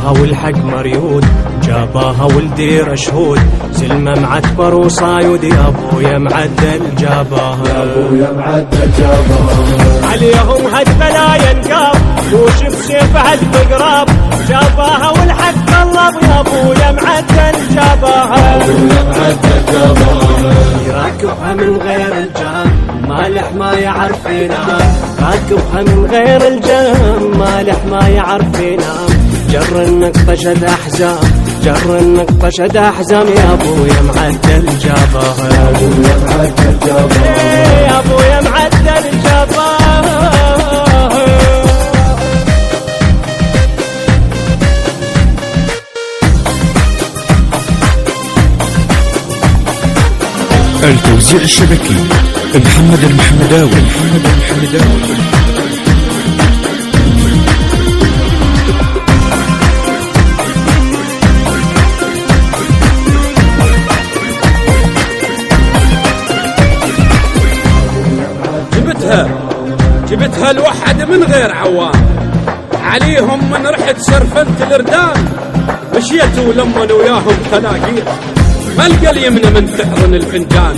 جاباها والحق مريود، جاباها والدير شهود، زلمة معتبر وصايود، يا ابويا معدل جاباها، يا ابويا معدل جاباها، عليهم هد بلايا نقاب، يوشف سيف هد بقراب، جاباها والحق طلب، يا ابويا معدل جاباها، يا ابويا معدل جاباها، يراكبها من غير الجام، مالح ما يعرف ينام، راكبها من غير الجام، مالح ما يعرف ينام، جر النقطة شد أحزام، جر النقطة شد أحزام، يا أبويا معدل جاباها، يا ابويا معدل جاباها، يا أبويا معدل جاباها. التوزيع الشبكي محمد المحمداوي. جبتها الوحد من غير عوام، عليهم من رحت سرفنت الاردان، مشيت ولمن وياهم تلاقيت، ما القى اليمنى من تحضن الفنجان،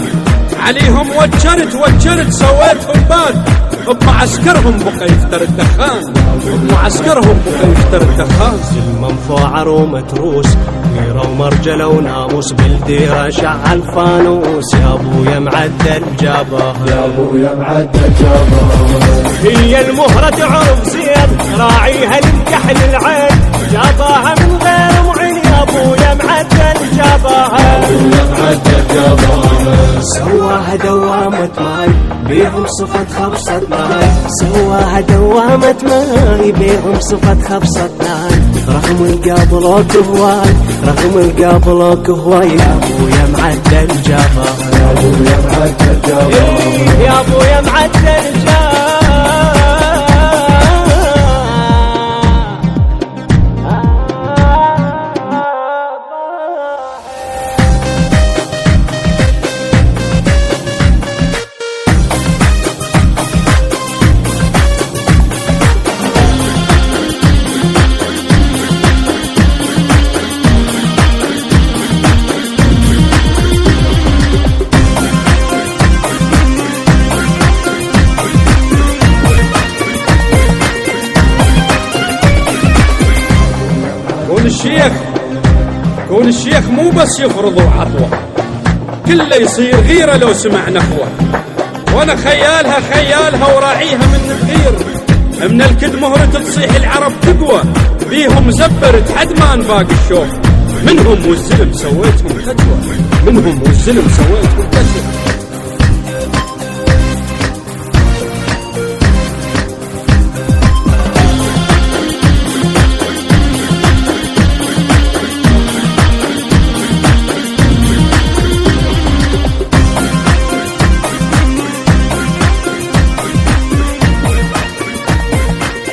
عليهم وجرت سويتهم باد، بمعسكرهم بقى يفتر الدخان، بمعسكرهم بقى يفتر الدخان، زلمة مفاعر ومتروس، ميرة ومرجلة وناموس، بالديرة شعل فانوس، يا ابويا معدل جاباها، يا ابويا معدل جاباها، هي المهرة تعرف زين، راعيها للكحل العين، جاباها من غير معين، يا ابويا معدل جاباها، يا ابويا معدل جاباها، سواها دوامة ماي، بيهم صفة خبصة ماي، سواها دوامة ماي، بيهم صفة خبصة ماي، رغم القابلوك هواي، رغم القابلوك هواي، يا ابويا معدل جاباها، يا ابويا معدل جاباها، يا ابويا معدل جاباها. كون الشيخ مو بس يفرضوا عطوة، كله يصير غيرة لو سمع نخوة، وانا خيالها وراعيها من الغير، من الكد مهرة تصيح العرب تقوى، بيهم زبرت حد ما نباق الشوف، منهم والزلم سويتهم كتوة، منهم والزلم سويتهم كتوة.